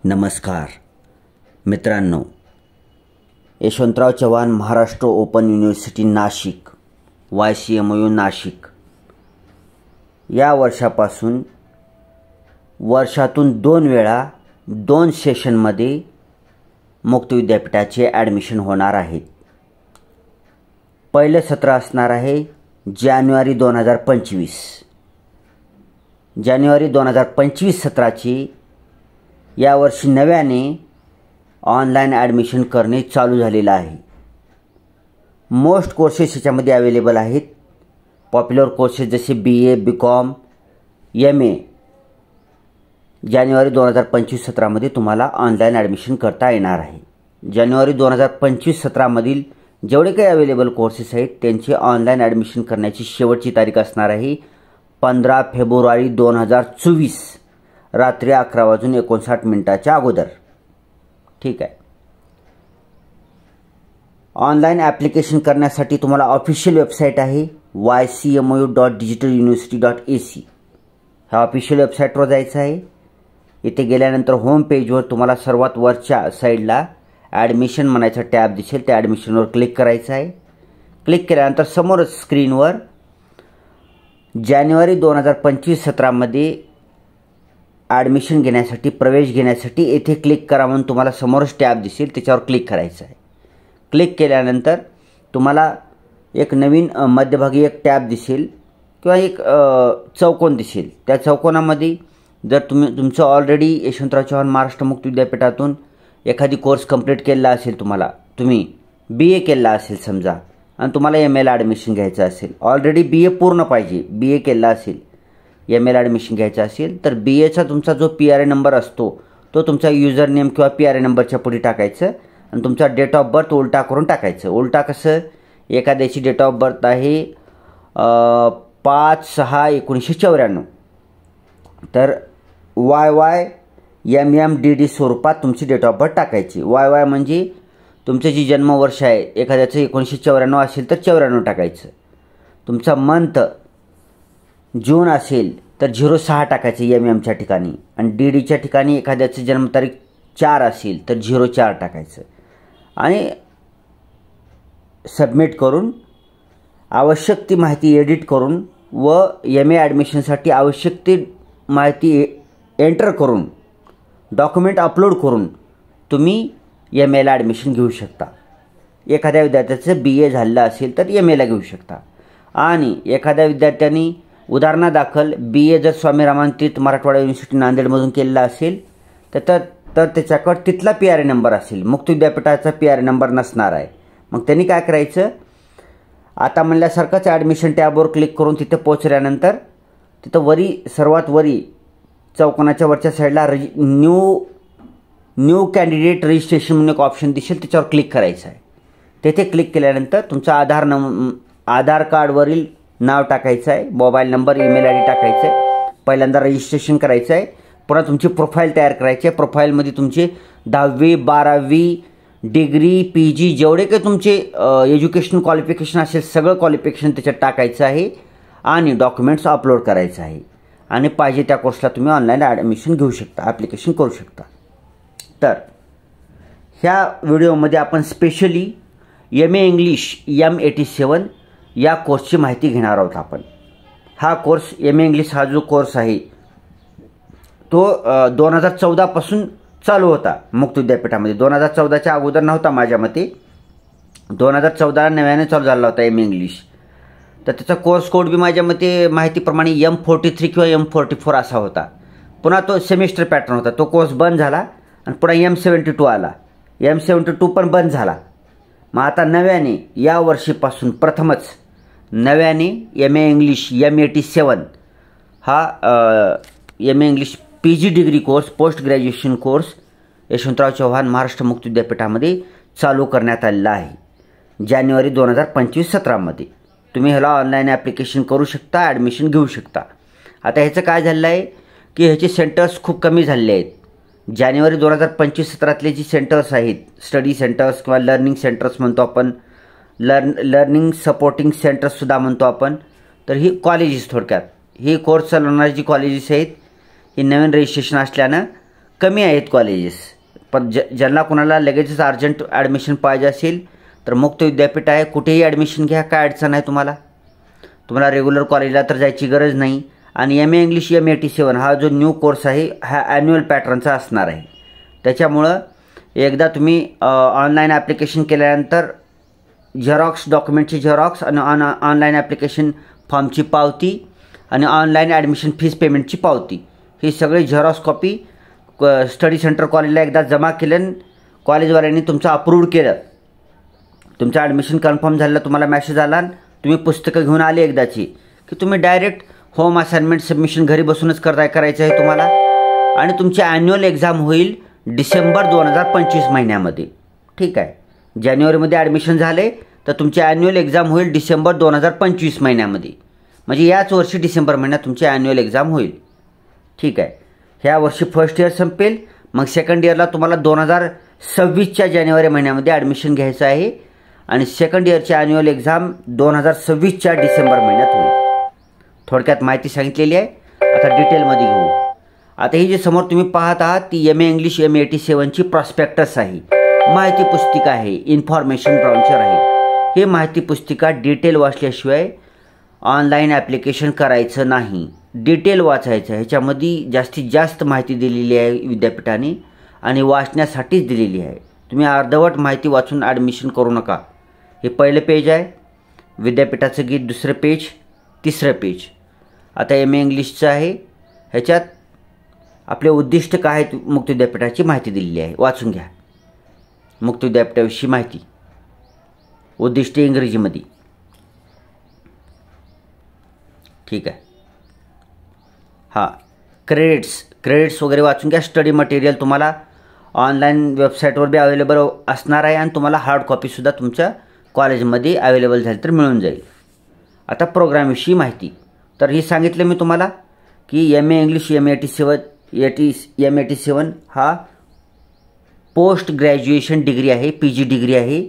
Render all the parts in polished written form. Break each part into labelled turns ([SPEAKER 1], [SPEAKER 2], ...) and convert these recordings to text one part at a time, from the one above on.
[SPEAKER 1] नमस्कार मित्रांनो, Yashwantrao Chavan Maharashtra open university Nashik YCMU Nashik या वर्षापासून वर्षातून 2 वेळा 2 सेशनमध्ये मुक्त विद्यापीठाचे ॲडमिशन होणार आहे। पहिलं सत्र असणार आहे जानेवारी 2025। जानेवारी 2025 सत्राची यावर्षी नव्याने ऑनलाइन ॲडमिशन करणे चालू झालेलं आहे। मोस्ट कोर्सेस याच्यामध्ये अवेलेबल आहेत। पॉप्युलर कोर्सेस जसे BA BCom MA जानेवारी 2025 सत्रामध्ये तुम्हाला ऑनलाइन ॲडमिशन करता येणार आहे। जानेवारी 2025 सत्रामधील जेवढे काही अवेलेबल कोर्सेस आहेत त्यांचे ऑनलाइन ॲडमिशन करण्याची शेवटची तारीख असणार आहे 15 फेब्रुवारी 2024 रात्री 11:59 अगोदर। ठीक आहे। ऑनलाइन ॲप्लिकेशन करण्यासाठी तुम्हाला ऑफिशियल वेबसाईट आहे ycmu.digitaluniversity.ac। ह्या ऑफिशियल वेबसाईटवर जायचं आहे। इथे गेल्यानंतर होम पेजवर तुम्हाला सर्वात वरच्या साईडला ॲडमिशन म्हणायचा टॅब दिसेल, त्या ॲडमिशनवर क्लिक करायचं आहे। क्लिक केल्यानंतर समोरच स्क्रीनवर जानेवारी 2025 सत्रामध्ये ॲडमिशन घेण्यासाठी प्रवेश घेण्यासाठी येथे क्लिक करा म्हणून तुम्हाला समोरच टॅब दिसेल, त्याच्यावर क्लिक करायचं आहे। क्लिक केल्यानंतर तुम्हाला एक नवीन मध्यभागी एक टॅब दिसेल किंवा एक चौकोन दिसेल। त्या चौकोनामध्ये जर तुमचं ऑलरेडी यशवंतराव चव्हाण महाराष्ट्र मुक्त विद्यापीठातून एखादी कोर्स कंप्लीट केला असेल, तुम्ही BA केला असेल समजा आणि तुम्हाला MA ला ॲडमिशन घ्यायचं असेल, ऑलरेडी BA पूर्ण पाहिजे, BA केला असेल, MA ला ॲडमिशन घ्यायचं असेल तर BAचा तुमचा जो PRA नंबर असतो तो तुमचा युजर नेम किंवा PRA नंबरच्या पुढे टाकायचं आणि तुमचा डेट ऑफ बर्थ उलटा करून टाकायचं। उलटा कसं, एखाद्याची डेट ऑफ बर्थ आहे 5/6/1994 तर YYMMDD स्वरूपात तुमची डेट ऑफ बर्थ टाकायची। YY म्हणजे तुमचं जी जन्मवर्ष आहे, एखाद्याचं 1994 असेल तर 94 टाकायचं। तुमचा मंथ जून असेल तर 06 टाकायचं MM च्या ठिकाणी आणि DDच्या ठिकाणी एखाद्याची जन्मतारीख 4 असेल तर 04 टाकायचं आणि सबमिट करून आवश्यक ती माहिती एडिट करून व MA ॲडमिशनसाठी आवश्यक ती माहिती एंटर करून डॉक्युमेंट अपलोड करून तुम्ही MA ला ॲडमिशन घेऊ शकता। एखाद्या विद्यार्थ्याचं BA झालेलं असेल तर MA ला घेऊ शकता आणि एखाद्या विद्यार्थ्यांनी उदाहरणादाखल BA जर स्वामी रामातीर्थ मराठवाडा युनिव्हर्सिटी नांदेडमधून केलेला असेल तर त्याच्याकडे तिथला PRA नंबर असेल, मुक्त विद्यापीठाचा PRA नंबर नसणार आहे। मग त्यांनी काय करायचं, आता म्हणल्यासारखंच ॲडमिशन टॅबवर क्लिक करून तिथे पोहोचल्यानंतर तिथं सर्वात वरी चौकोनाच्या वरच्या साईडला न्यू कॅन्डिडेट रजिस्ट्रेशन म्हणून एक ऑप्शन दिसेल, त्याच्यावर क्लिक करायचं आहे। तेथे क्लिक केल्यानंतर तुमचा आधार कार्डवरील नाव टाकायचं आहे, मोबाईल नंबर, ईमेल ID टाकायचं आहे, पहिल्यांदा रजिस्ट्रेशन करायचं आहे, पुन्हा तुमची प्रोफाईल तयार करायची आहे। प्रोफाईलमध्ये तुमचे 10वी 12वी डिग्री PG जेवढे काही तुमचे एज्युकेशन क्वालिफिकेशन असेल सगळं क्वालिफिकेशन त्याच्यात टाकायचं आहे आणि डॉक्युमेंट्स अपलोड करायचं आहे आणि पाहिजे त्या कोर्सला तुम्ही ऑनलाईन ॲडमिशन घेऊ शकता, ॲप्लिकेशन करू शकता। तर ह्या व्हिडिओमध्ये आपण स्पेशली MA इंग्लिश M87 या कोर्सची माहिती घेणार आहोत आपण। हा कोर्स MA इंग्लिश हा जो कोर्स आहे तो 2014 पासून चालू होता मुक्त विद्यापीठामध्ये। 2014च्या अगोदर नव्हता माझ्या मते, 2014 नव्याने चालू झाला होता MA इंग्लिश। तर त्याचा कोर्स कोड बी माझ्या मते माहितीप्रमाणे M43 किंवा M44 असा होता। पुन्हा तो सेमिस्टर पॅटर्न होता, तो कोर्स बंद झाला आणि पुन्हा M72 आला, M72 पण बंद झाला। मग आता नव्याने या वर्षीपासून प्रथमच नव्याने MA इंग्लिश M87 हा MA English PG degree course, post graduation course Yashwantrao Chavan Maharashtra मुक्त विद्यापीठामध्ये चालू करण्यात आलेला आहे। जानेवारी 2025 सत्रामध्ये तुम्ही ह्याला ऑनलाईन ॲप्लिकेशन करू शकता, ॲडमिशन घेऊ शकता। आता ह्याचं काय झालं आहे की ह्याचे सेंटर्स खूप कमी झाले आहेत। जानेवारी 2025 सत्रातले जी सेंटर्स आहेत, स्टडी सेंटर्स किंवा लर्निंग सेंटर्स म्हणतो आपण, लर्निंग सपोर्टिंग सेंटर्ससुद्धा म्हणतो आपण, तर ही कॉलेजेस थोडक्यात ही कोर्स चालवणारी जी कॉलेजेस आहेत ही नवीन रजिस्ट्रेशन असल्यानं कमी आहेत कॉलेजेस, पण ज्यांना कोणाला लगेचच अर्जंट ॲडमिशन पाहिजे असेल तर मुक्त विद्यापीठ आहे, कुठेही ॲडमिशन घ्या, काय अडचण आहे तुम्हाला रेग्युलर कॉलेजला तर जायची गरज नाही. आणि MA इंग्लिश M87 हा जो न्यू कोर्स आहे हा ॲन्युअल पॅटर्नचा असणार आहे. त्याच्यामुळं एकदा तुम्ही ऑनलाईन ॲप्लिकेशन केल्यानंतर झेरॉक्स डॉक्युमेंटची झेरॉक्स आणि ऑनलाईन ॲप्लिकेशन फॉर्मची पावती आणि ऑनलाईन ॲडमिशन फीस पेमेंटची पावती ही सगळी झेरॉक्स कॉपी स्टडी सेंटर कॉलेजला एकदा जमा केलं, कॉलेजवाल्यांनी तुमचं अप्रूव्ड केलं, तुमचं ॲडमिशन कन्फर्म झालं, तुम्हाला मॅसेज आला, तुम्ही पुस्तकं घेऊन आले एकदाची की तुम्ही डायरेक्ट होम असाइनमेंट सबमिशन घरी बसूनच करायचं आहे तुम्हाला. आणि तुमची ॲन्युअल एक्झाम होईल डिसेंबर 2025 महिन्यामध्ये. ठीक आहे, जानेवारीमध्ये ॲडमिशन झाले तर तुमची ॲन्युअल एक्झाम होईल डिसेंबर 2025 महिन्यामध्ये. म्हणजे याच वर्षी डिसेंबर महिन्यात तुमची ॲन्युअल एक्झाम होईल. ठीक आहे, ह्या वर्षी फर्स्ट इयर संपेल, मग सेकंड इयरला तुम्हाला 2026च्या जानेवारी महिन्यामध्ये ॲडमिशन घ्यायचं आहे आणि सेकंड इयरची ॲन्युअल एक्झाम 2026च्या डिसेंबर महिन्यात होईल. थोडक्यात माहिती सांगितलेली आहे, आता डिटेलमध्ये घेऊ. आता ही जी समोर तुम्ही पाहत आहात ती MA इंग्लिश M87ची प्रॉस्पेक्टस आहे, माहिती पुस्तिका आहे, इन्फॉर्मेशन ब्राउचर आहे. ही माहिती पुस्तिका डिटेल वाचल्याशिवाय ऑनलाईन ॲप्लिकेशन करायचं नाही, डिटेल वाचायचं. ह्याच्यामध्ये जास्तीत जास्त माहिती दिलेली आहे विद्यापीठाने आणि वाचण्यासाठीच दिलेली आहे. तुम्ही अर्धवट माहिती वाचून ॲडमिशन करू नका. हे पहिलं पेज आहे विद्यापीठाचं गीत, दुसरं पेज, तिसरं पेज. आता MA इंग्लिशचं आहे, ह्याच्यात आपले उद्दिष्ट काय आहेत मुक्त विद्यापीठाची माहिती दिलेली आहे, वाचून घ्या. मुक्त विद्यापीठाविषयी माहिती, उद्दिष्टे इंग्रजीमध्ये. ठीक आहे, हां, क्रेडिट्स वगैरे वाचून घ्या. स्टडी मटेरियल तुम्हाला ऑनलाईन वेबसाईटवर बी अवेलेबल असणार आहे आणि तुम्हाला हार्ड कॉपीसुद्धा तुमच्या कॉलेजमध्ये अवेलेबल झाली तर मिळून जाईल. आता प्रोग्रामविषयी माहिती, तर ही सांगितलं मी तुम्हाला की MA इंग्लिश M87 हा पोस्ट ग्रॅज्युएशन डिग्री आहे, PG डिग्री आहे,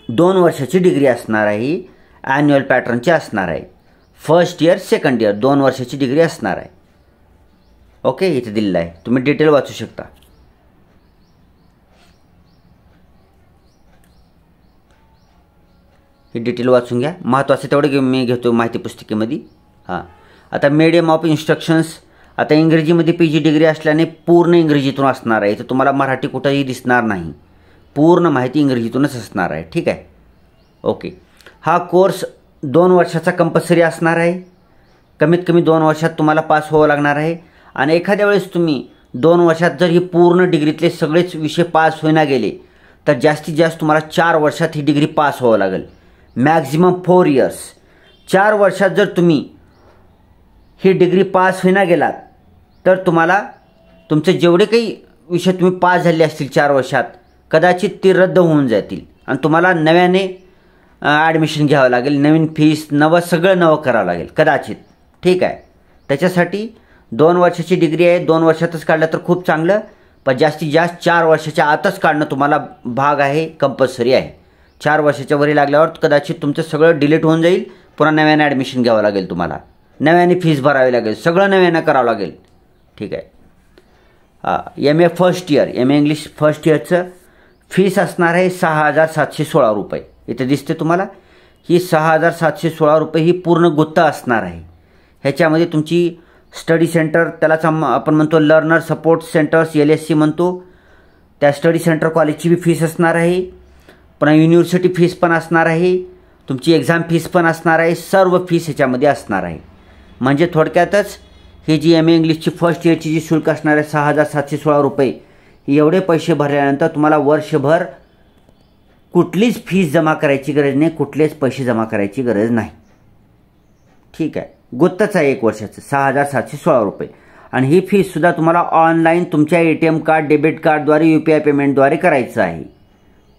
[SPEAKER 1] 2 वर्षाची डिग्री असणार आहे, ॲन्युअल पॅटर्नची असणार आहे. फर्स्ट इयर सेकंड इयर 2 वर्षाची डिग्री असणार आहे. ओके, इथे दिलेलं आहे, तुम्ही डिटेल वाचू शकता. हे डिटेल वाचून घ्या, महत्त्वाचे तेवढे मी घेतो माहिती पुस्तिकेमध्ये. हां, आता मीडियम ऑफ इन्स्ट्रक्शन्स, आता इंग्रजीमध्ये PG डिग्री असल्याने पूर्ण इंग्रजीतून असणार आहे, तर तुम्हाला मराठी कुठंही दिसणार नाही, पूर्ण माहिती इंग्रजीतूनच असणार आहे. ठीक आहे, ओके. हा कोर्स 2 वर्षाचा कंपल्सरी असणार आहे, कमीत कमी 2 वर्षात तुम्हाला पास व्हावं लागणार आहे. आणि एखाद्या वेळेस तुम्ही 2 वर्षात जर ही पूर्ण डिग्रीतले सगळेच विषय पास होईना गेले तर जास्तीत जास्त तुम्हाला 4 वर्षात ही डिग्री पास व्हावं लागेल, मॅक्झिमम 4 इयर्स. 4 वर्षात जर तुम्ही ही डिग्री पास होईना गेलात तर तुम्हाला तुमचे जेवढे काही विषय तुम्ही पास झाले असतील 4 वर्षात कदाचित ते रद्द होऊन जातील आणि तुम्हाला नव्याने ॲडमिशन घ्यावं लागेल, नवीन फीस, सगळं नवं करावं लागेल कदाचित. ठीक आहे, त्याच्यासाठी 2 वर्षाची डिग्री आहे, 2 वर्षातच काढलं तर खूप चांगलं, पण जास्तीत जास्त 4 वर्षाच्या आतच काढणं तुम्हाला भाग आहे, कंपल्सरी आहे. 4 वर्षाच्या वरी लागल्यावर कदाचित तुमचं सगळं डिलीट होऊन जाईल, पुन्हा नव्याने ॲडमिशन घ्यावं लागेल, तुम्हाला नव्याने फीस भरावी लागेल, सगळं नव्यानं करावं लागेल. ठीक आहे. MA first year, MA English first इयरचं फीस असणार आहे 6,716 रुपये. इथे दिसते तुम्हाला ही 6,716 रुपये ही पूर्ण गुत्ता असणार आहे. ह्याच्यामध्ये तुमची स्टडी सेंटर, त्यालाच आपण म्हणतो लर्नर सपोर्ट सेंटर्स, LSC म्हणतो, त्या स्टडी सेंटर कॉलेजची बी फीस असणार आहे, पुन्हा युनिव्हर्सिटी फीस पण असणार आहे, तुमची एक्झाम फीस पण असणार आहे, सर्व फीस ह्याच्यामध्ये असणार आहे. म्हणजे थोडक्यातच ही जी MA इंग्लिशची फर्स्ट इयरची जी शुल्क असणार आहे 6,716 रुपये, एवढे पैसे भरल्यानंतर तुम्हाला वर्षभर कुठलीच फीस जमा करायची गरज नाही, कुठलेच पैसे जमा करायची गरज नाही. ठीक आहे, गुत्तच आहे 1 वर्षाचं 6,716 रुपये. आणि ही फीससुद्धा तुम्हाला ऑनलाईन तुमच्या ATM कार्ड, डेबिट कार्डद्वारे, UPI पेमेंटद्वारे करायचं आहे.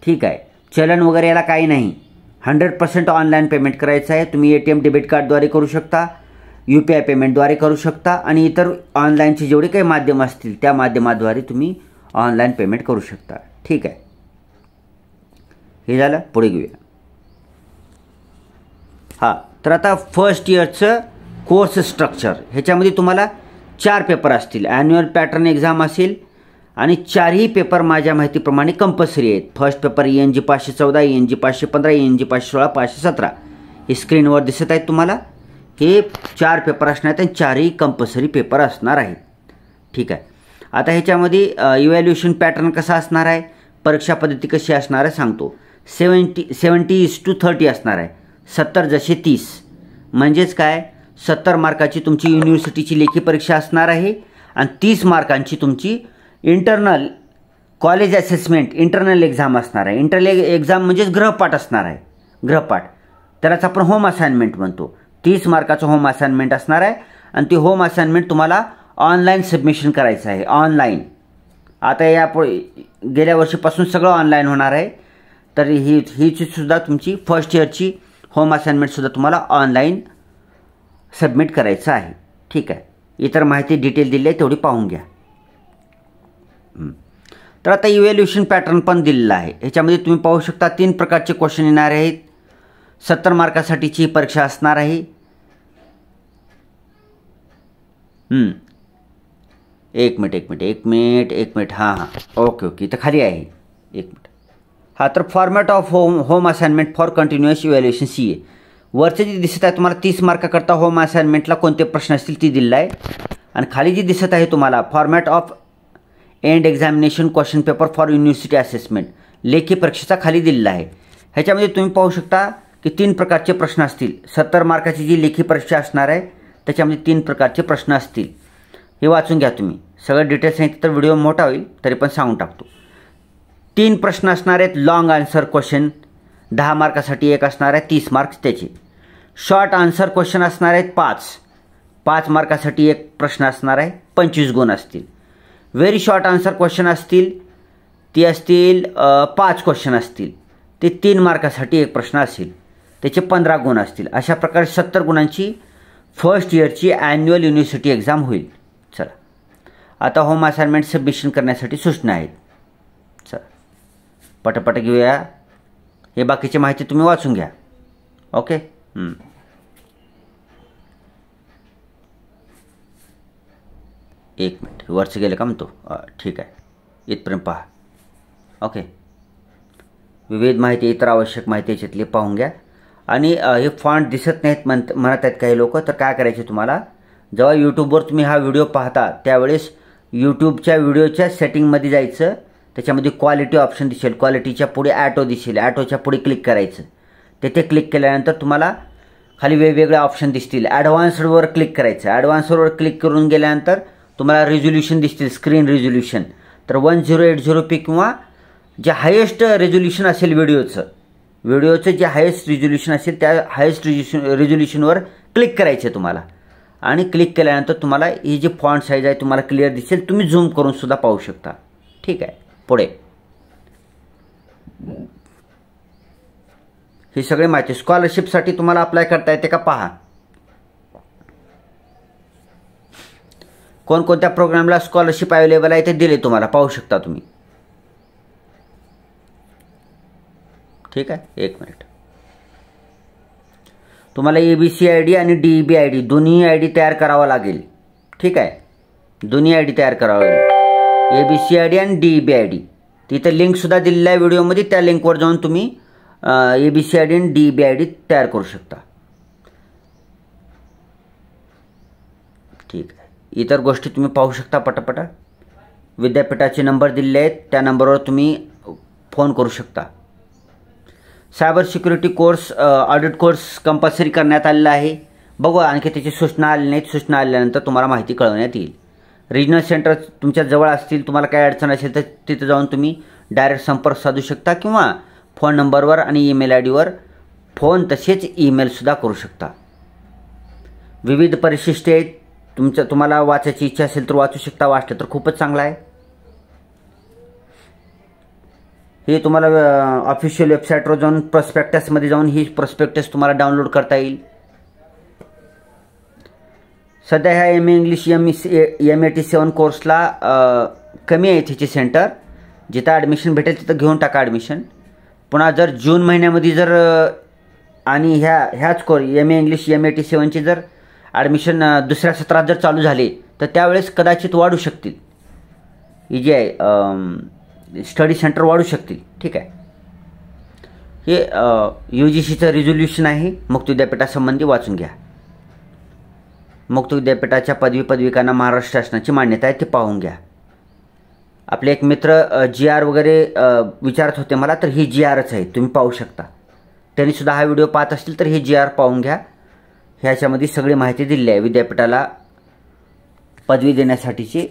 [SPEAKER 1] ठीक आहे, चलन वगैरे याला काही नाही, 100% ऑनलाईन पेमेंट करायचं आहे. तुम्ही ATM डेबिट कार्डद्वारे करू शकता, UPI पेमेंटद्वारे करू शकता आणि इतर ऑनलाईनचे जेवढे काही माध्यम असतील त्या माध्यमाद्वारे तुम्ही ऑनलाईन पेमेंट करू शकता. ठीक आहे, हे झालं. पुढे घेऊया. हां, तर आता फर्स्ट इयरचं कोर्स स्ट्रक्चर, ह्याच्यामध्ये तुम्हाला 4 पेपर असतील. ॲन्युअल पॅटर्न एक्झाम असेल आणि 4ही पेपर माझ्या माहितीप्रमाणे कंपल्सरी आहेत. First paper ENG 514, ENG 515, ENG 516, 517 हे स्क्रीनवर दिसत आहेत तुम्हाला. हे 4 पेपर असणार आहेत आणि 4ही कंपल्सरी पेपर असणार आहेत. ठीक आहे. आता ह्याच्यामध्ये इव्हॅल्युएशन पॅटर्न कसा असणार आहे, परीक्षा पद्धती कशी असणार आहे सांगतो. 70:30 असणार आहे. 70 जसे 30 म्हणजेच काय, 70 मार्काची तुमची युनिव्हर्सिटीची लेखी परीक्षा असणार आहे आणि 30 मार्कांची तुमची internal college assessment internal exam असणार आहे. इंटरनल एक्झाम म्हणजेच गृहपाठ असणार आहे. गृहपाठ त्यालाच आपण होम असाइनमेंट म्हणतो. 30 मार्काचं होम असाइनमेंट असणार आहे आणि ती होम असाइनमेंट तुम्हाला ऑनलाईन सबमिशन करायचं आहे. ऑनलाईन आता यापुढे गेल्या वर्षीपासून सगळं ऑनलाईन होणार आहे. तर हीची सुद्धा तुमची फर्स्ट इयरची होम असाइनमेंटसुद्धा तुम्हाला ऑनलाईन सबमिट करायचं आहे. ठीक आहे. इतर माहिती डिटेल दिली आहे तेवढी पाहून घ्या. तर आता इव्हॅल्युएशन पॅटर्न पण दिलेला आहे. ह्याच्यामध्ये तुम्ही पाहू शकता 3 प्रकारचे क्वेश्चन येणार आहेत. 70 मार्कासाठीची परीक्षा असणार आहे. एक मिनिट हां ओके इथं खाली आहे. एक मिनिट. हां, तर format of home assignment for continuous evaluation CA वरचे जे दिसत आहे तुम्हाला 30 मार्काकरता होम असाइनमेंटला कोणते प्रश्न असतील ती दिलेलं आहे. आणि खाली जी दिसत आहे तुम्हाला format of end examination question paper for university assessment लेखी परीक्षेचा खाली दिलेला आहे. ह्याच्यामध्ये तुम्ही पाहू शकता की 3 प्रकारचे प्रश्न असतील. 70 मार्काची जी लेखी परीक्षा असणार आहे त्याच्यामध्ये 3 प्रकारचे प्रश्न असतील. हे वाचून घ्या तुम्ही. सगळं डिटेल्स सांगितलं तर व्हिडिओ मोठा होईल तरी पण सांगून टाकतो. 3 प्रश्न असणार आहेत. लॉंग आन्सर क्वेश्चन 10 मार्कासाठी एक असणार आहे, 30 मार्क्स त्याचे. शॉर्ट आन्सर क्वेश्चन असणार आहेत 5 मार्कासाठी एक प्रश्न असणार आहे, 25 गुण असतील. व्हेरी शॉर्ट आन्सर क्वेश्चन असतील ती असतील 5 क्वेश्चन असतील, ते 3 मार्कासाठी एक प्रश्न असेल, त्याचे 15 गुण असतील. अशा प्रकारे 70 गुणांची फर्स्ट इयरची ॲन्युअल युनिव्हर्सिटी एक्झाम होईल. चला आता होम असाइनमेंट सबमिशन करण्यासाठी सूचना आहेत. चला पटपट घेऊया. हे बाकीची माहिती तुम्ही वाचून घ्या. ओके. एक मिनिट वरचं गेलं का म्हणतो. ठीक आहे, इथपर्यंत पहा. ओके. विविध माहिती इतर आवश्यक माहिती याच्यातली पाहून घ्या. आणि हे फॉन्ट दिसत नाहीत म्हणत आहेत काही लोक, तर काय करायचे तुम्हाला, जेव्हा यूट्यूबवर तुम्ही हा व्हिडिओ पाहता त्यावेळेस यूट्यूबच्या व्हिडिओच्या सेटिंगमध्ये जायचं. त्याच्यामध्ये क्वालिटी ऑप्शन दिसेल, क्वालिटीच्या पुढे ॲटो दिसेल, ॲटोच्या पुढे क्लिक करायचं. तेथे क्लिक केल्यानंतर तुम्हाला खाली वेगवेगळे ऑप्शन दिसतील. ॲडव्हान्सडवर क्लिक करायचं. ॲडव्हान्सवर क्लिक करून गेल्यानंतर तुम्हाला रेझोल्युशन दिसतील, स्क्रीन रेझोल्युशन. तर 1080p किंवा जे हायेस्ट रेझोल्युशन असेल व्हिडिओचं जे हायेस्ट रेझोल्युशन असेल त्या हायेस्ट रेझोल्युशनवर क्लिक करायचं तुम्हाला. आणि क्लिक केल्यानंतर तुम्हाला ही जी फॉन्ट साईज आहे तुम्हाला क्लिअर दिसेल. तुम्ही झूम करून सुद्धा पाहू शकता. ठीक आहे. पुढे ही सगळी माहिती स्कॉलरशिपसाठी तुम्हाला अप्लाय करता येते का पहा. कोणकोणत्या प्रोग्रामला स्कॉलरशिप अवेलेबल आहे ते दिले तुम्हाला, पाहू शकता तुम्ही. ठीक आहे. एक मिनिट. तुम्हाला ABC ID आणि DEB ID दोन्ही ID तयार करावा लागेल. ठीक आहे. दोन्ही ID तयार करावा लागेल. ABC ID आणि DEB ID तिथं लिंकसुद्धा दिलेला आहे व्हिडिओमध्ये. त्या लिंकवर जाऊन तुम्ही ABC ID आणि DEB ID तयार करू शकता. ठीक आहे. इतर गोष्टी तुम्ही पाहू शकता पटापट. विद्यापीठाचे नंबर दिलेले आहेत, त्या नंबरवर तुम्ही फोन करू शकता. Cyber security course audit course compulsory करण्यात आलेला आहे. बघू आणखी त्याची सूचना आली नाहीत. सूचना आल्यानंतर तुम्हाला माहिती कळवण्यात येईल. रिजनल सेंटर तुमच्या जवळ असतील, तुम्हाला काय अडचण असेल तर तिथे जाऊन तुम्ही डायरेक्ट संपर्क साधू शकता किंवा फोन नंबरवर आणि ईमेल IDवर फोन तसेच ईमेलसुद्धा करू शकता. विविध परिशिष्टे आहेत. तुम्हाला वाचायची इच्छा असेल तर वाचू शकता. वाचलं तर खूपच चांगलं आहे. हे तुम्हाला ऑफिशियल वेबसाईटवर जाऊन प्रॉस्पेक्टसमध्ये जाऊन ही प्रॉस्पेक्टस तुम्हाला डाउनलोड करता येईल. सध्या ह्या MA इंग्लिश MAT7 कोर्सला कमी आहे तिचे सेंटर. जिथं ॲडमिशन भेटेल तिथं घेऊन टाका ॲडमिशन. पुन्हा जर जून महिन्यामध्ये जर आणि ह्याच कोर्स MA इंग्लिश MAT7ची जर ॲडमिशन दुसऱ्या सत्रात जर चालू झाले तर त्यावेळेस कदाचित वाढू शकतील. ही जी आहे स्टडी सेंटर वाढू शकतील. ठीक आहे. हे UGCचं रिझोल्युशन आहे. मुक्त विद्यापीठासंबंधी वाचून घ्या. मुक्त विद्यापीठाच्या पदविकांना महाराष्ट्र शासनाची मान्यता आहे ते पाहून घ्या. आपले एक मित्र GR वगैरे विचारत होते मला, तर ही GRच आहे, तुम्ही पाहू शकता. त्यांनी सुद्धा हा व्हिडिओ पाहत असतील तर ही GR पाहून घ्या. ह्याच्यामध्ये सगळी माहिती दिली आहे. विद्यापीठाला पदवी देण्यासाठीची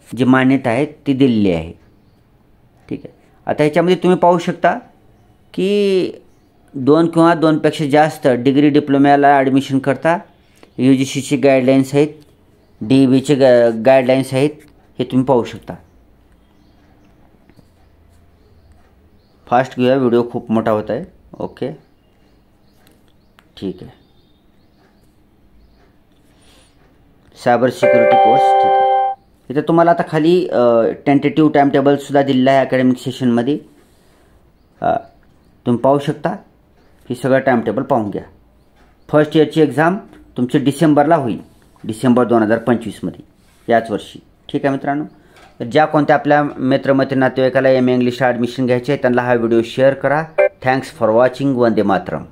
[SPEAKER 1] जी मान्यता आहे ती दिलेली आहे. ठीक आहे. आता ह्याच्यामध्ये तुम्ही पाहू शकता की 2 किंवा 2पेक्षा जास्त डिग्री डिप्लोम्याला ॲडमिशन करता UGCची गाईडलाईन्स आहेत, DEBचे गाईडलाईन्स आहेत, हे तुम्ही पाहू शकता. फास्ट घेऊया, व्हिडिओ खूप मोठा होत आहे. ओके, ठीक आहे. Cyber security course. ठीक आहे. इथे तुम्हाला आता खाली टेंटेटिव्ह टाइम टेबलसुद्धा दिलेला आहे अकॅडमिक सेशनमध्ये. तुम्ही पाहू शकता. ही सगळं टाइम टेबल पाहून घ्या. फर्स्ट इयरची एक्झाम तुमची डिसेंबरला होईल, डिसेंबर 2025मध्ये, याच वर्षी. ठीक आहे मित्रांनो. तर ज्या कोणत्या आपल्या मित्रमैत्री नातेवाईकाला MA इंग्लिशला ॲडमिशन घ्यायचे आहे त्यांना हा व्हिडिओ शेअर करा. Thanks for watching. Vande Mataram.